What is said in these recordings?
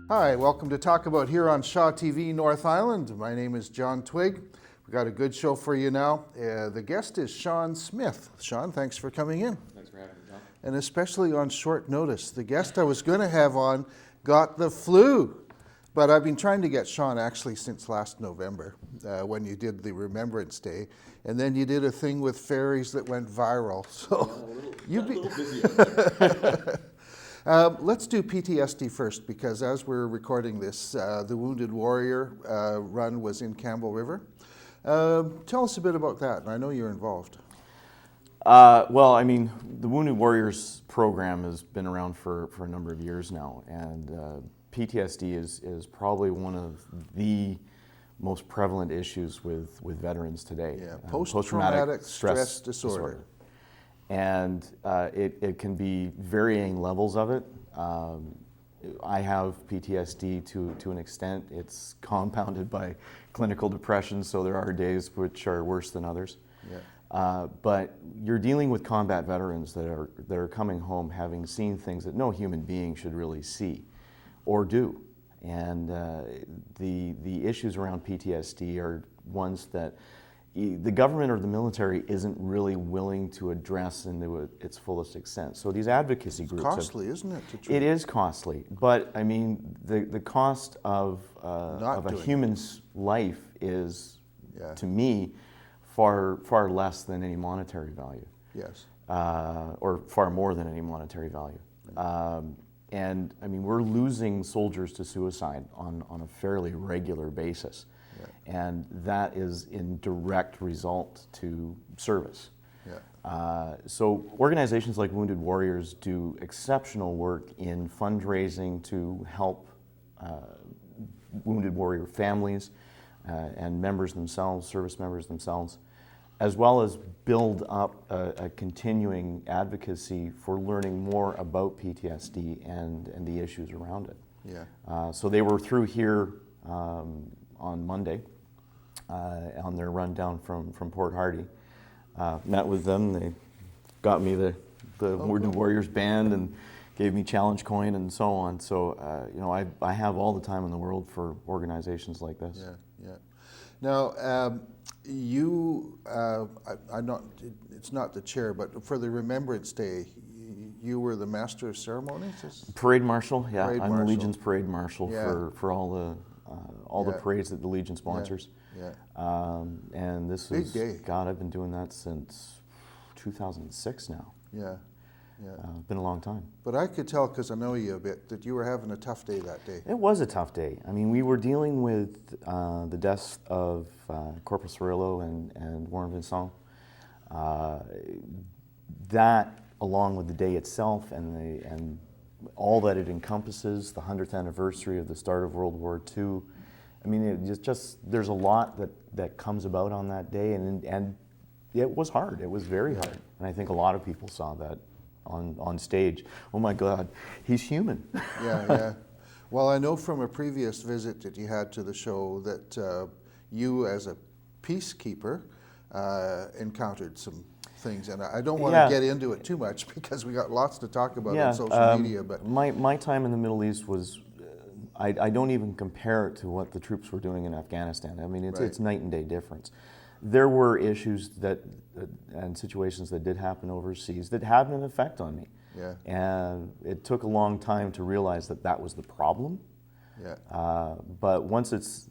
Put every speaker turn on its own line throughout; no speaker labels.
Hi, welcome to Talk About here on Shaw TV North Island. My name is John Twigg. We've got a good show for you now. The guest is Sean Smith. Sean, thanks for coming in.
Thanks for having me, John.
And especially on short notice. The guest I was going to have on got the flu. But I've been trying to get Sean actually since last November when you did the Remembrance Day. And then you did a thing with fairies that went viral. So
Yeah, a little busy.
Let's do PTSD first, because as we're recording this, the Wounded Warrior run was in Campbell River. Tell us a bit about that. I know you're involved.
Well, I mean, the Wounded Warriors program has been around for a number of years now, and PTSD is probably one of the most prevalent issues with veterans today.
Yeah, post-traumatic stress disorder.
And it can be varying levels of it. I have PTSD to an extent. It's compounded by clinical depression, so there are days which are worse than others.
Yeah.
But you're dealing with combat veterans that are coming home having seen things that no human being should really see or do. And the issues around PTSD are ones that the government or the military isn't really willing to address into its fullest extent. So these advocacy groups...
It's costly, isn't it? To treat?
It is costly, but I mean, the cost of a human's life is, to me, far less than any monetary value.
Yes.
Or far more than any monetary value. And I mean, we're losing soldiers to suicide on a fairly regular basis. Yeah. And that is in direct result to service. Yeah. So organizations like Wounded Warriors do exceptional work in fundraising to help Wounded Warrior families and members themselves, service members themselves, as well as build up a continuing advocacy for learning more about PTSD and the issues around it. Yeah. So they were through here on Monday on their run down from Port Hardy. Met with them. They got me the Wounded Warriors band and gave me challenge coin and so on. So you know, I have all the time in the world for organizations like this.
Yeah, yeah. Now, I'm not, it's not the chair, but for the Remembrance Day, you were the Master of Ceremonies?
Parade Marshal, yeah.
Parade
I'm
Marshal.
the Legion's Parade Marshal
Yeah.
all the parades that the Legion sponsors.
Yeah.
And this
Big
is,
day.
God, I've been doing that since 2006 now.
Yeah. Yeah.
Been a long time.
But I could tell, because I know you a bit, that you were having a tough day that day.
It was a tough day. I mean, we were dealing with the deaths of Corporal Cirillo and Warren Vincent. That, along with the day itself and all that it encompasses, the 100th anniversary of the start of World War II. I mean, there's a lot that comes about on that day, and it was hard. It was very hard. And I think a lot of people saw that on stage. Oh my God, he's human.
Yeah, yeah. Well, I know from a previous visit that you had to the show that you, as a peacekeeper, encountered some things, and I don't want to get into it too much because we got lots to talk about on social media. But
my time in the Middle East was, I don't even compare it to what the troops were doing in Afghanistan. I mean, it's night and day difference. There were issues and situations that did happen overseas that had an effect on me. Yeah. And it took a long time to realize that was the problem. Yeah. But once it's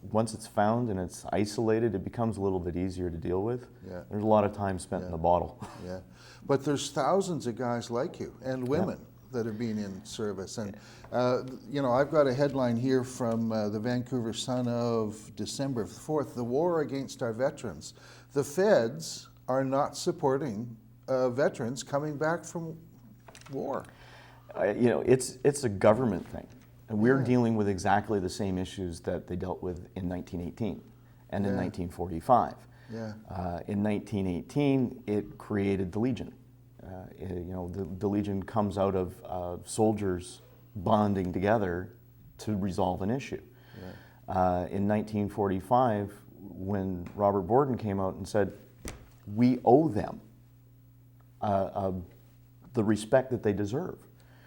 found and it's isolated, it becomes a little bit easier to deal with. Yeah. There's a lot of time spent in the bottle.
Yeah. But there's thousands of guys like you and women that have been in service. And, you know, I've got a headline here from the Vancouver Sun of December 4th, "The War Against Our Veterans. The feds are not supporting veterans coming back from war."
You know, it's a government thing. And we're dealing with exactly the same issues that they dealt with in 1918 and in 1945.
Yeah.
In 1918, it created the Legion. You know, the Legion comes out of soldiers bonding together to resolve an issue. Yeah. In 1945, when Robert Borden came out and said, we owe them the respect that they deserve.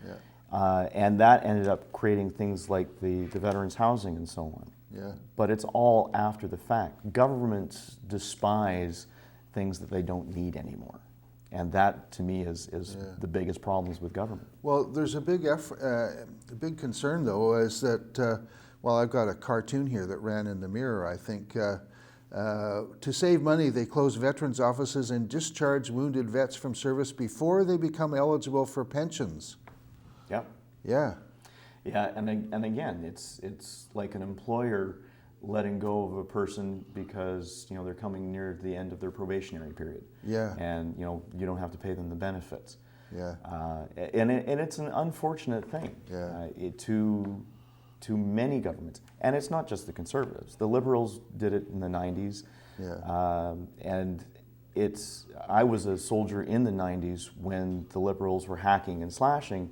Yeah.
And that ended up creating things like the veterans housing and so on.
Yeah.
But it's all after the fact. Governments despise things that they don't need anymore. And that, to me, is the biggest problems with government.
Well, there's a big big concern, though, is that, well, I've got a cartoon here that ran in the Mirror, I think. To save money, they close veterans' offices and discharge wounded vets from service before they become eligible for pensions.
Yep.
Yeah.
Yeah, and again, it's like an employer letting go of a person because they're coming near the end of their probationary period.
Yeah.
And you don't have to pay them the benefits.
Yeah.
And it's an unfortunate thing.
Yeah.
To many governments, and it's not just the Conservatives. The Liberals did it in the 90s.
Yeah.
And I was a soldier in the 90s when the Liberals were hacking and slashing,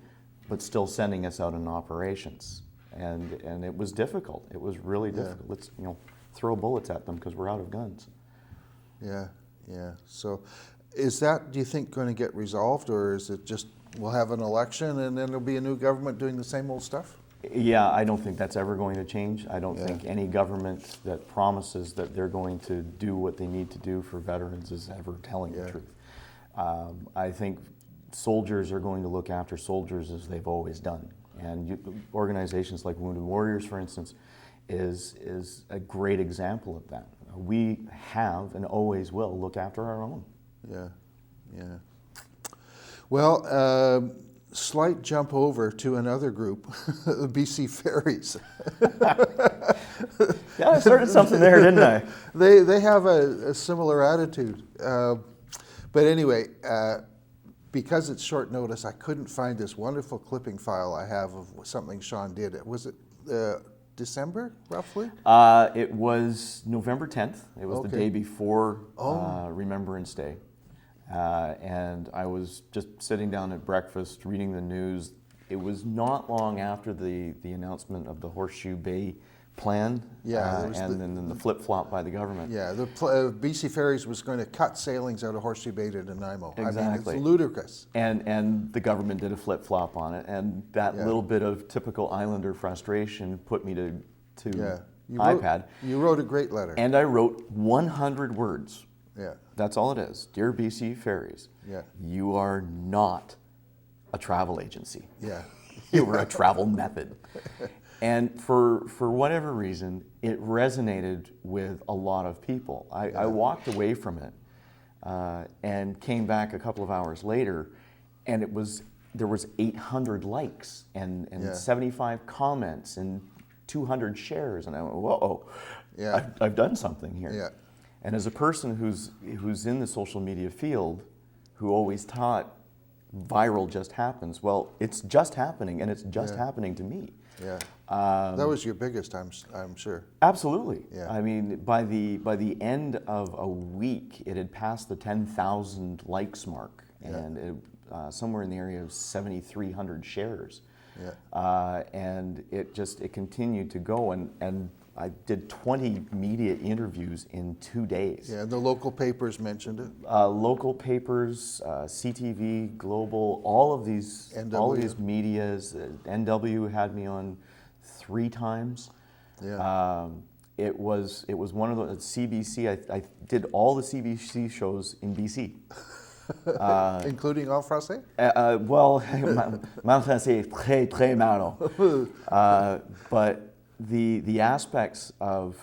but still sending us out in operations. And it was difficult. It was really difficult. Let's throw bullets at them because we're out of guns.
Yeah, yeah. So is that, do you think, going to get resolved, or is it just we'll have an election and then there'll be a new government doing the same old stuff?
Yeah, I don't think that's ever going to change. I don't
Yeah.
think any government that promises that they're going to do what they need to do for veterans is ever telling the truth. I think soldiers are going to look after soldiers as they've always done. And organizations like Wounded Warriors, for instance, is a great example of that. We have and always will look after our own.
Yeah, yeah. Well, slight jump over to another group, the BC Ferries.
Yeah, I started something there, didn't I?
They have a similar attitude. But anyway, because it's short notice, I couldn't find this wonderful clipping file I have of something Sean did. Was it December, roughly?
It was November 10th. It was the
Okay.
day before Remembrance Day. And I was just sitting down at breakfast, reading the news. It was not long after the announcement of the Horseshoe Bay plan,
Yeah,
and then the flip-flop by the government.
Yeah, the BC Ferries was going to cut sailings out of Horseshoe Bay to Nanaimo.
Exactly.
I mean, it's ludicrous.
And the government did a flip-flop on it, and that little bit of typical Islander frustration put me to iPad.
You wrote a great letter.
And I wrote 100 words.
Yeah.
That's all it is. Dear BC Ferries,
Yeah.
you are not a travel agency.
Yeah.
You are a travel method. And for whatever reason, it resonated with a lot of people. I walked away from it and came back a couple of hours later, and there was 800 likes and 75 comments and 200 shares, and I went, whoa, I've done something here.
Yeah.
And as a person who's in the social media field, who always taught viral just happens, well, it's just happening, and it's just happening to me.
Yeah. That was your biggest, I'm sure.
Absolutely.
Yeah.
I mean, by the end of a week, it had passed the 10,000 likes mark, and it, somewhere in the area of 7,300 shares.
Yeah.
And it continued to go, and I did 20 media interviews in 2 days.
Yeah, the local papers mentioned it.
Local papers, CTV, Global, all of these medias. NW had me on 3 times.
Yeah.
It was one of the CBC. I did all the CBC shows in BC.
Including en français?
Well, mon français est très très malo. But the aspects of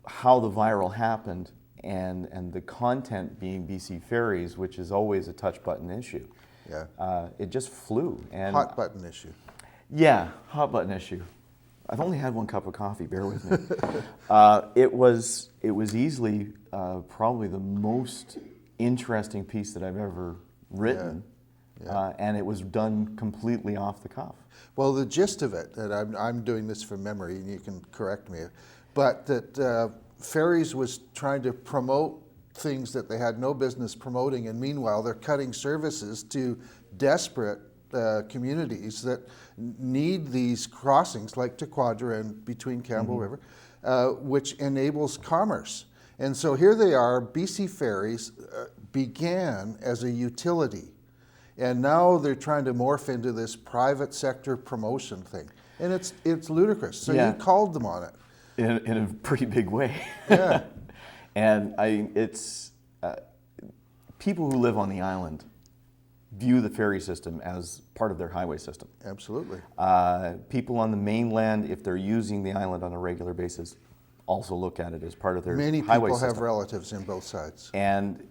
how the viral happened and the content being BC Ferries, which is always a touch button issue.
Yeah.
It just flew. And
Hot button issue.
Yeah, hot button issue. I've only had 1 cup of coffee, bear with me. It was easily probably the most interesting piece that I've ever written. And it was done completely off the cuff.
Well, the gist of it, and I'm doing this from memory, and you can correct me, but that Ferries was trying to promote things that they had no business promoting, and meanwhile they're cutting services to desperate communities that need these crossings, like Tequadra and between Campbell River, which enables commerce. And so here they are, BC Ferries began as a utility, and now they're trying to morph into this private sector promotion thing. And it's ludicrous. So
Yeah.
you called them on it.
In a pretty big way.
Yeah.
And it's people who live on the island view the ferry system as part of their highway system.
Absolutely.
People on the mainland, if they're using the island on a regular basis, also look at it as part of their
Many
highway
people
system.
have relatives in both sides.
And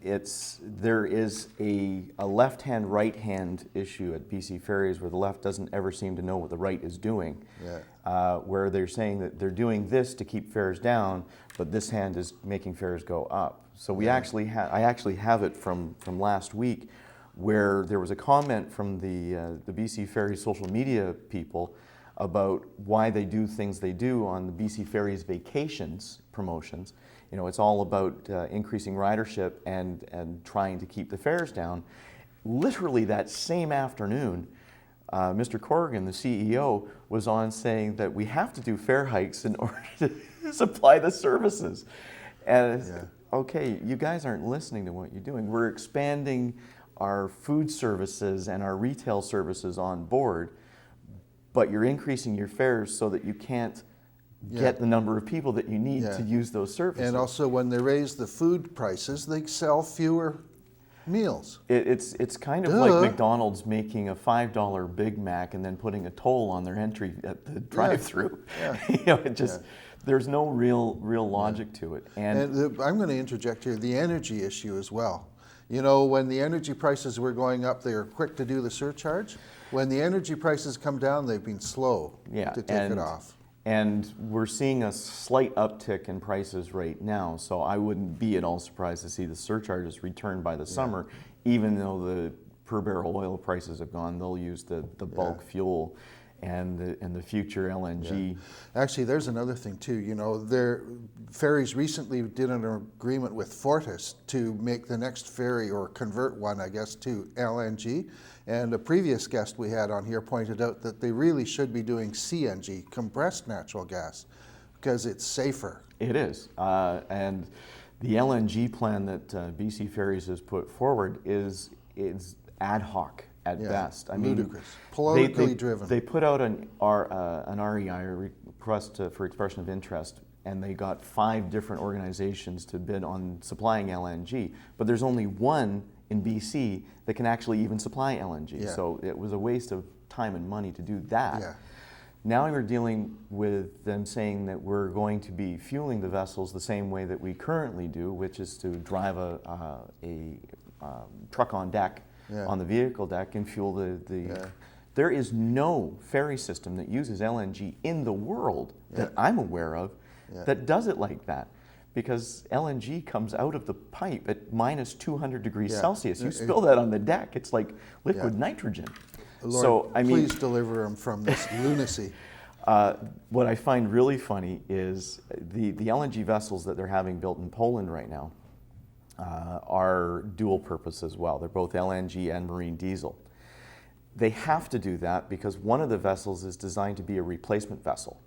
there is a left-hand, right-hand issue at BC Ferries where the left doesn't ever seem to know what the right is doing.
Yeah.
Where they're saying that they're doing this to keep fares down, but this hand is making fares go up. So I actually have it from last week, where there was a comment from the BC Ferries social media people about why they do things they do on the BC Ferries vacations promotions. You know, it's all about increasing ridership and trying to keep the fares down. Literally that same afternoon, Mr. Corrigan, the CEO, was on saying that we have to do fare hikes in order to supply the services. And it's, okay, you guys aren't listening to what you're doing. We're expanding our food services and our retail services on board, but you're increasing your fares so that you can't get the number of people that you need to use those services.
And also, when they raise the food prices, they sell fewer meals.
It's kind of like McDonald's making a $5 Big Mac and then putting a toll on their entry at the drive-through.
Yeah.
You know, it just there's no real logic to it.
And I'm going to interject here the energy issue as well. You know, when the energy prices were going up, they were quick to do the surcharge. When the energy prices come down, they've been slow to take it off.
And we're seeing a slight uptick in prices right now, so I wouldn't be at all surprised to see the surcharges return by the summer, even though the per barrel oil prices have gone. They'll use the bulk fuel and the future LNG.
Yeah. Actually, there's another thing too. You know, ferries recently did an agreement with Fortis to make the next ferry, or convert one, I guess, to LNG. And a previous guest we had on here pointed out that they really should be doing CNG, compressed natural gas, because it's safer.
It is. And the LNG plan that BC Ferries has put forward is ad hoc at best. I mean,
ludicrous, politically driven.
They put out an REI, a request for expression of interest, and they got 5 different organizations to bid on supplying LNG. But there's only one in BC that can actually even supply LNG.
Yeah.
So it was a waste of time and money to do that.
Yeah.
Now we're dealing with them saying that we're going to be fueling the vessels the same way that we currently do, which is to drive a truck on deck, on the vehicle deck, and fuel the There is no ferry system that uses LNG in the world that I'm aware of that does it like that. Because LNG comes out of the pipe at minus 200 degrees Celsius. You spill that on the deck, it's like liquid nitrogen.
Lord,
so, I mean,
please deliver them from this lunacy.
What I find really funny is the LNG vessels that they're having built in Poland right now are dual purpose as well. They're both LNG and marine diesel. They have to do that because one of the vessels is designed to be a replacement vessel,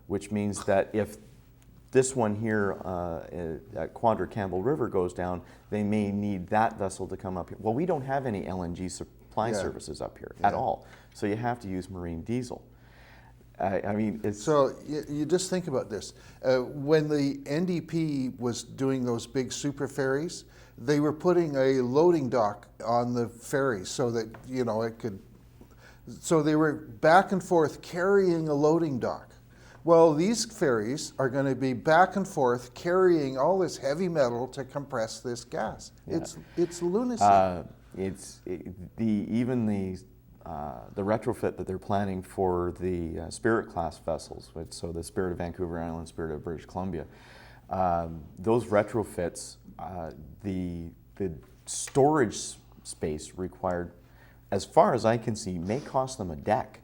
which means that if this one here at Quadra Campbell River goes down, they may need that vessel to come up here. Well, we don't have any LNG supply services up here at all, so you have to use marine diesel. I mean, it's...
So you just think about this. When the NDP was doing those big super ferries, they were putting a loading dock on the ferry so that, you know, it could... So they were back and forth carrying a loading dock. Well, these ferries are going to be back and forth carrying all this heavy metal to compress this gas. Yeah. It's lunacy.
Even the retrofit that they're planning for the Spirit class vessels, so the Spirit of Vancouver Island, Spirit of British Columbia, those retrofits, the storage space required, as far as I can see, may cost them a deck.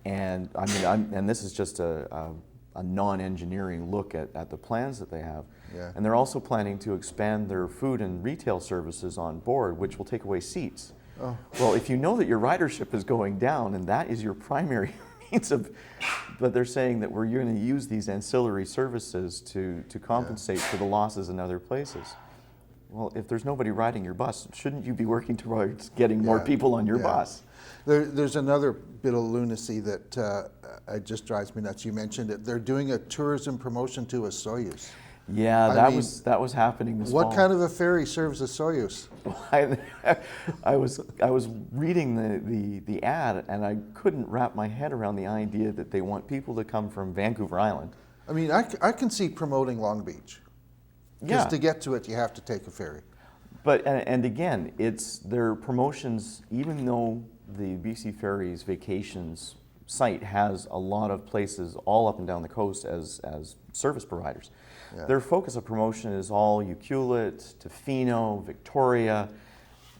And I mean, and this is just a non-engineering look at the plans that they have. Yeah. And they're also planning to expand their food and retail services on board, which will take away seats. Oh. Well, if you know that your ridership is going down and that is your primary but they're saying that we're going to use these ancillary services to compensate for the losses in other places. Well, if there's nobody riding your bus, shouldn't you be working towards getting more people on your bus?
There's another bit of lunacy that it just drives me nuts. You mentioned it. They're doing a tourism promotion to a Soyuz.
Yeah, that was happening this fall.
What kind of a ferry serves a Soyuz?
I was reading the ad, and I couldn't wrap my head around the idea that they want people to come from Vancouver Island.
I mean, I can see promoting Long Beach. Because to get to it, you have to take a ferry.
But and again, it's their promotions. Even though the BC Ferries vacations site has a lot of places all up and down the coast as service providers, their focus of promotion is all Ucluelet, Tofino, Victoria.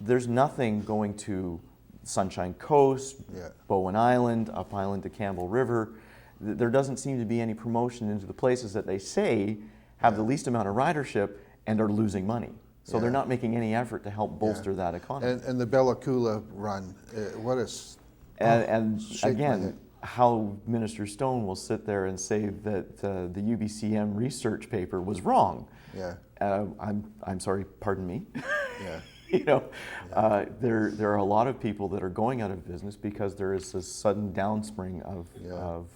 There's nothing going to Sunshine Coast, Bowen Island, up island to Campbell River. There doesn't seem to be any promotion into the places that they say have the least amount of ridership and are losing money. So they're not making any effort to help bolster that economy.
And the Bella Coola run, what is...
And again, how Minister Stone will sit there and say that the UBCM research paper was wrong.
Yeah.
I'm sorry, pardon me.
Yeah.
You know, there are a lot of people that are going out of business because there is a sudden downspring of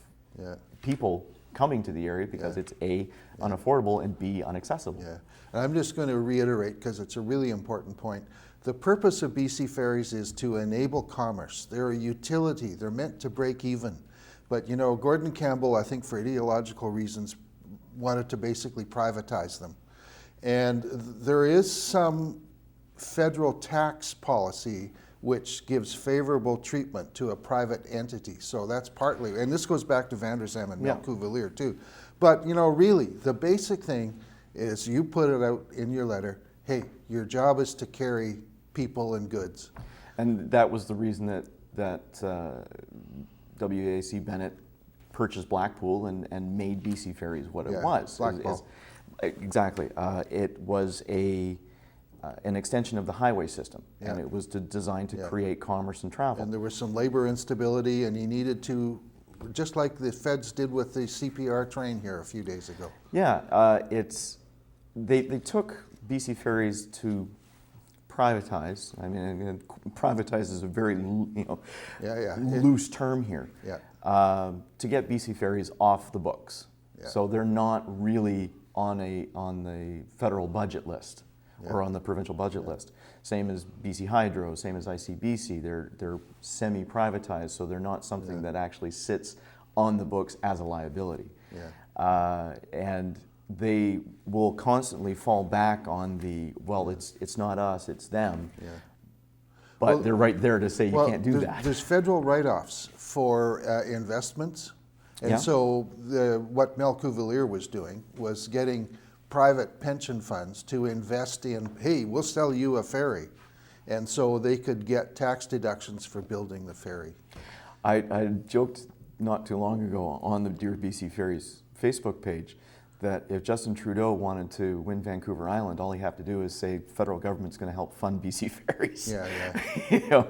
people coming to the area because it's A, unaffordable, and B, inaccessible.
Yeah, and I'm just going to reiterate because it's a really important point. The purpose of BC Ferries is to enable commerce. They're a utility. They're meant to break even. But you know, Gordon Campbell, I think for ideological reasons, wanted to basically privatize them. And there is some federal tax policy which gives favorable treatment to a private entity. So that's partly, and this goes back to Van der Zam and Melcouvillier too. But you know, really, the basic thing is you put it out in your letter, hey, your job is to carry people and goods.
And that was the reason that WAC Bennett purchased Blackpool and made BC Ferries what it was. Exactly. It was an extension of the highway system, and it was designed to create commerce and travel.
And there was some labor instability, and he needed to, just like the feds did with the CPR train here a few days ago.
Yeah, they took BC Ferries to privatize. I mean, privatize is a very loose term here.
Yeah.
To get BC Ferries off the books, so they're not really on the federal budget list. Or on the provincial budget list. Same as BC Hydro, same as ICBC. They're semi-privatized, so they're not something that actually sits on the books as a liability. And they will constantly fall back on it's not us, it's them. But they're right there to say you can't do that.
There's federal write-offs for investments. And so what Melcouvillier was doing was getting private pension funds to invest in, hey, we'll sell you a ferry. And so they could get tax deductions for building the ferry.
I joked not too long ago on the Dear BC Ferries Facebook page that if Justin Trudeau wanted to win Vancouver Island, all he have to do is say federal government's going to help fund BC Ferries. You know,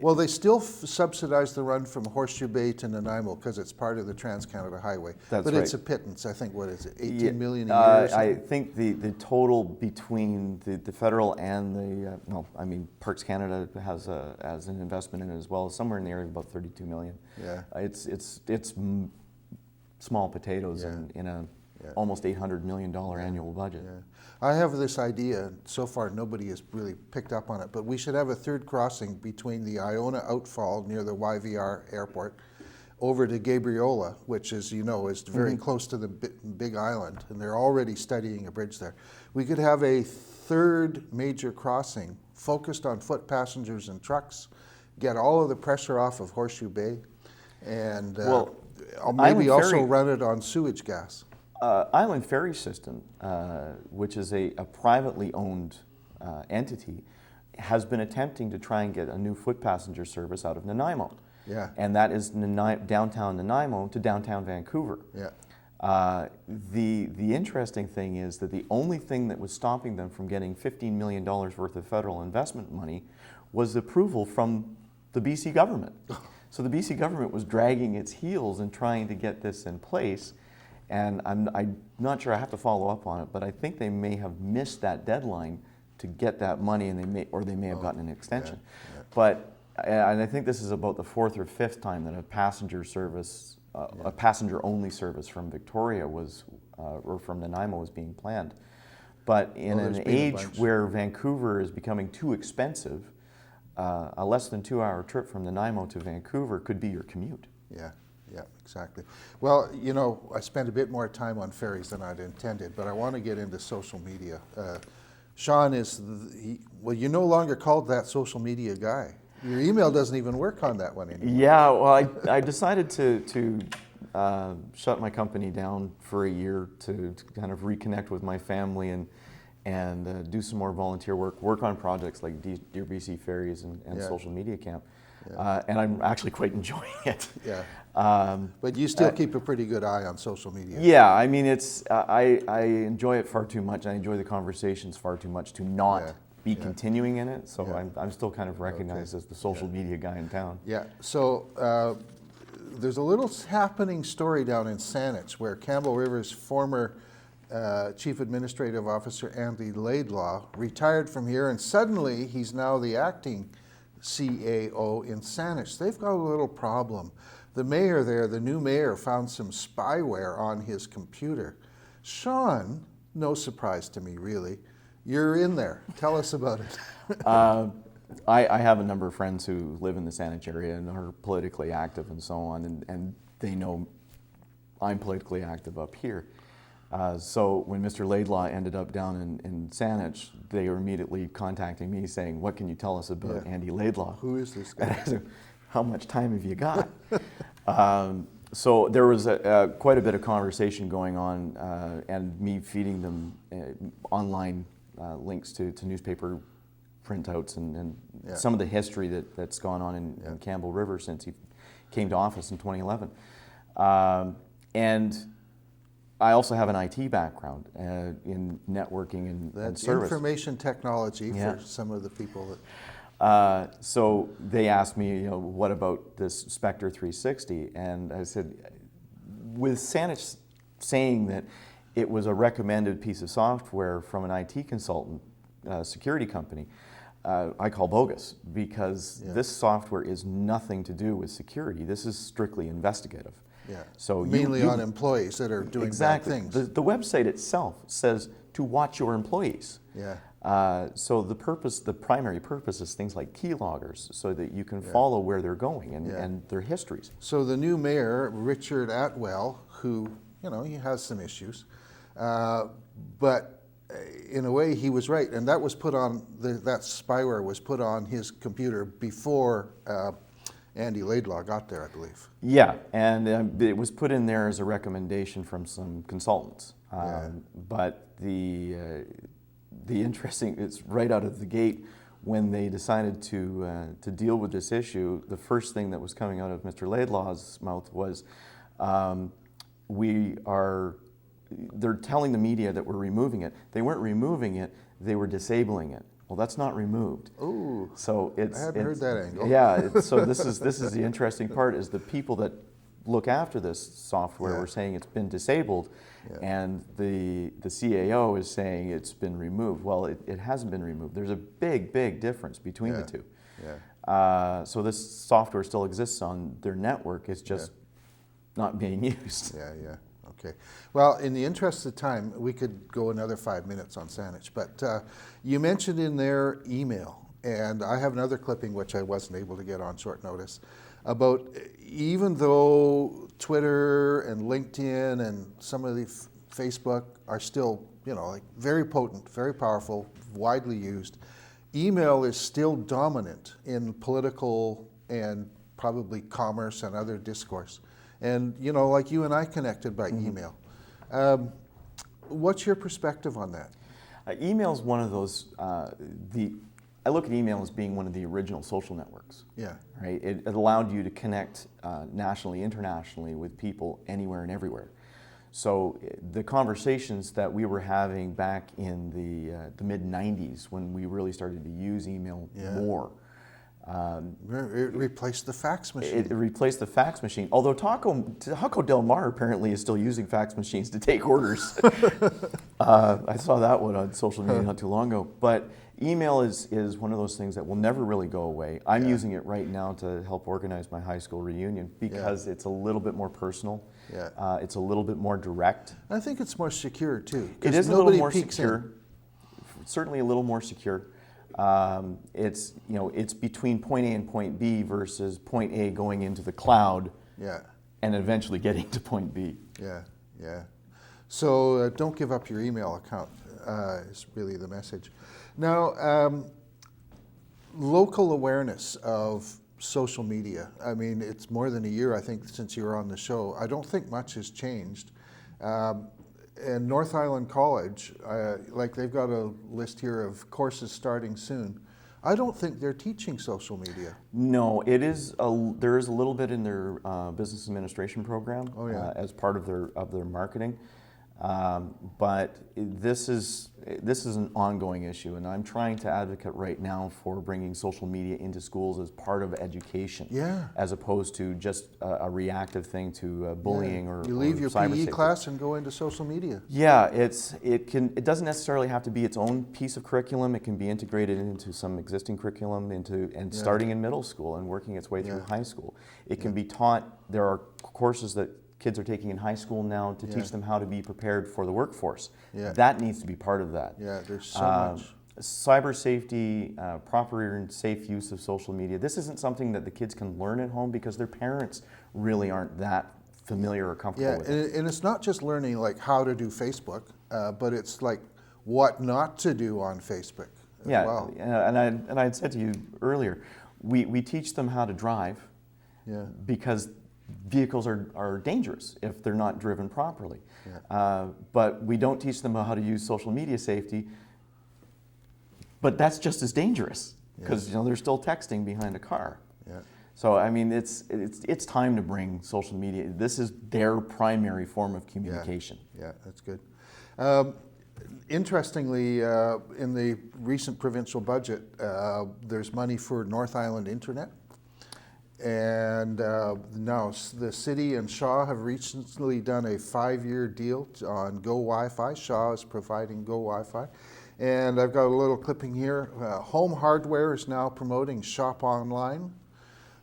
well, they still subsidize the run from Horseshoe Bay to Nanaimo because it's part of the Trans-Canada Highway.
But
it's a pittance. I think, what is it, 18 million a year or something?
I think the total between the federal and the, Parks Canada has an investment in it as well, somewhere in the area of about 32 million.
Yeah.
It's small potatoes in a almost $800 million annual budget.
I have this idea, so far nobody has really picked up on it, but we should have a third crossing between the Iona outfall near the YVR airport over to Gabriola, which is very close to the Big Island, and they're already studying a bridge there. We could have a third major crossing focused on foot passengers and trucks, get all of the pressure off of Horseshoe Bay, and maybe also run it on sewage gas.
Island Ferry System, which is a privately owned entity, has been attempting to try and get a new foot passenger service out of Nanaimo. And that is downtown Nanaimo to downtown Vancouver. The interesting thing is that the only thing that was stopping them from getting $15 million worth of federal investment money was approval from the BC government. So the BC government was dragging its heels in trying to get this in place, and I'm not sure, I have to follow up on it, but I think they may have missed that deadline to get that money, and they may have gotten an extension.
Yeah.
But and I think this is about the 4th or 5th time that a passenger service, a passenger-only service from Victoria was, or from Nanaimo was being planned. But in an age where Vancouver is becoming too expensive, a less than 2-hour trip from Nanaimo to Vancouver could be your commute.
Yeah, yeah, exactly. Well, you know, I spent a bit more time on ferries than I'd intended, but I want to get into social media. Sean is, well, you're no longer called that social media guy. Your email doesn't even work on that one anymore.
Yeah, well, I decided to shut my company down for a year to kind of reconnect with my family and do some more volunteer work on projects like Dear BC Ferries and
Yeah.
Social Media Camp.
Yeah.
And I'm actually quite enjoying it.
Yeah. But you still keep a pretty good eye on social media.
Yeah, I mean, I enjoy it far too much. I enjoy the conversations far too much to not be continuing in it. So I'm still kind of recognized as the social media guy in town.
Yeah. So there's a little happening story down in Saanich where Campbell River's former Chief Administrative Officer Andy Laidlaw retired from here, and suddenly he's now the acting CAO in Saanich. They've got a little problem. The mayor there, the new mayor, found some spyware on his computer. Sean, no surprise to me really, you're in there. Tell us about it.
I have a number of friends who live in the Saanich area and are politically active and so on, and they know I'm politically active up here. So when Mr. Laidlaw ended up down in Saanich, they were immediately contacting me saying, "What can you tell us about Andy Laidlaw?"
Who is this
And
guy?
I said, "How much time have you got?" So there was quite a bit of conversation going on, and me feeding them online links to newspaper printouts and some of the history that's gone on in Campbell River since he came to office in 2011. And I also have an IT background in networking and service.
Information technology for some of the people that...
So they asked me, you know, what about this Spectre 360? And I said, with Saanich saying that it was a recommended piece of software from an IT consultant, security company, I call bogus, because this software is nothing to do with security. This is strictly investigative.
Yeah.
So
mainly on employees that are doing bad things.
The website itself says to watch your employees.
Yeah.
So the primary purpose is things like keyloggers, so that you can follow where they're going and their histories.
So the new mayor, Richard Atwell, who, you know, he has some issues, but in a way he was right, and that was put on, that spyware was put on his computer before Andy Laidlaw got there, I believe.
Yeah, and it was put in there as a recommendation from some consultants. But the interesting, it's right out of the gate when they decided to deal with this issue. The first thing that was coming out of Mr. Laidlaw's mouth was, they're telling the media that we're removing it. They weren't removing it; they were disabling it. Well, that's not removed.
Ooh,
so I
hadn't heard that angle.
Yeah, so this is the interesting part, is the people that look after this software were saying it's been disabled, and the CAO is saying it's been removed. Well, it hasn't been removed. There's a big difference between the two.
Yeah.
So this software still exists on their network. It's just not being used.
Yeah. Okay. Well, in the interest of time, we could go another 5 minutes on Saanich, but you mentioned in their email, and I have another clipping which I wasn't able to get on short notice, about even though Twitter and LinkedIn and some of the Facebook are still, you know, like very potent, very powerful, widely used, email is still dominant in political and probably commerce and other discourse. And, you know, like you and I connected by email. What's your perspective on that?
Email is one of those, I look at email as being one of the original social networks.
Yeah.
Right? It allowed you to connect nationally, internationally with people anywhere and everywhere. So the conversations that we were having back in the mid-90s, when we really started to use email more,
It replaced the fax machine.
It replaced the fax machine. Although Taco Del Mar apparently is still using fax machines to take orders. I saw that one on social media not too long ago. But email is one of those things that will never really go away. I'm using it right now to help organize my high school reunion because it's a little bit more personal.
Yeah.
It's a little bit more direct.
I think it's more secure too.
It is a little more secure. Certainly a little more secure. It's between point A and point B versus point A going into the cloud and eventually getting to point B.
Yeah. So don't give up your email account is really the message. Now, local awareness of social media. I mean, it's more than a year, I think, since you were on the show. I don't think much has changed. And North Island College, like they've got a list here of courses starting soon. I don't think they're teaching social media.
No, there is a little bit in their business administration program as part of their marketing. But this is an ongoing issue, and I'm trying to advocate right now for bringing social media into schools as part of education, as opposed to just a reactive thing to bullying or
you leave your
cyber
PE
safety.
class and go into social media.
Yeah, it doesn't necessarily have to be its own piece of curriculum. It can be integrated into some existing curriculum starting in middle school and working its way through high school. It can be taught. There are courses that kids are taking in high school now to teach them how to be prepared for the workforce. That needs to be part of that.
Yeah, there's so much.
Cyber safety, proper and safe use of social media. This isn't something that the kids can learn at home because their parents really aren't that familiar or comfortable with it.
And it's not just learning like how to do Facebook, but it's like what not to do on Facebook as well.
And I had said to you earlier, we teach them how to drive because vehicles are dangerous if they're not driven properly. But we don't teach them how to use social media safety, but that's just as dangerous because they're still texting behind a car. So I mean, it's time to bring social media. This is their primary form of communication.
Yeah, that's good. Interestingly, in the recent provincial budget, there's money for North Island Internet. And now the city and Shaw have recently done a 5-year deal on Go Wi-Fi. Shaw is providing Go Wi-Fi. And I've got a little clipping here. Home Hardware is now promoting Shop Online.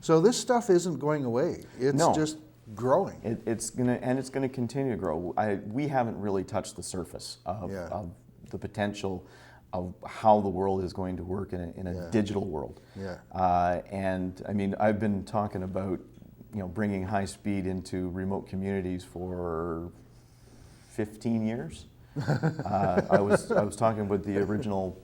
So this stuff isn't going away. It's just growing.
It's gonna continue to grow. We haven't really touched the surface of the potential of how the world is going to work in a digital world. And I mean, I've been talking about bringing high speed into remote communities for 15 years. I was talking with the original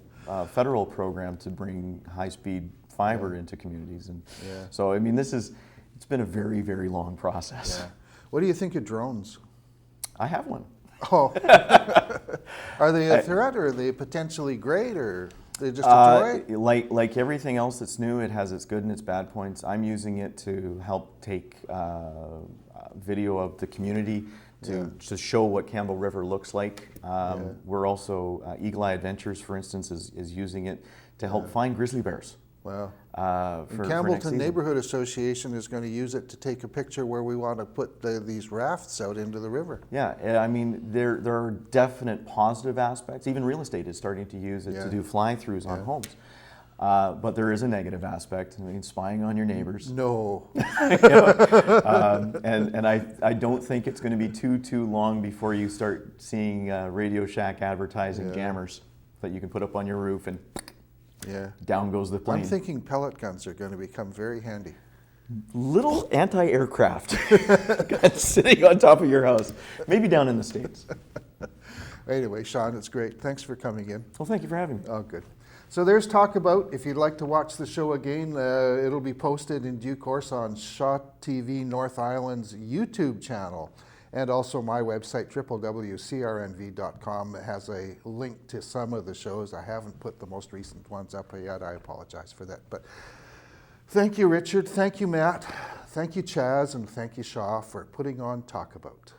federal program to bring high speed fiber into communities, and so I mean, it's been a very, very long process.
What do you think of drones?
I have one.
Oh, are they a threat, or are they potentially great, or are they just a toy?
Like everything else that's new, it has its good and its bad points. I'm using it to help take video of the community to show what Campbell River looks like. We're also, Eagle Eye Adventures, for instance, is using it to help find grizzly bears.
Wow.
For
Campbellton Neighborhood Association is going to use it to take a picture where we want to put these rafts out into the river.
Yeah, I mean, there are definite positive aspects. Even real estate is starting to use it to do fly-throughs on homes. But there is a negative aspect. I mean, spying on your neighbors.
No.
And I don't think it's going to be too long before you start seeing Radio Shack advertising jammers that you can put up on your roof and down goes the plane.
I'm thinking pellet guns are going to become very handy.
Little anti-aircraft sitting on top of your house, maybe down in the States.
Anyway, Sean, it's great. Thanks for coming in.
Well, thank you for having me.
Oh, good. So there's Talk About. If you'd like to watch the show again, it'll be posted in due course on Shaw TV North Island's YouTube channel. And also my website, www.crnv.com, has a link to some of the shows. I haven't put the most recent ones up yet. I apologize for that. But thank you, Richard. Thank you, Matt. Thank you, Chaz. And thank you, Shaw, for putting on Talk About.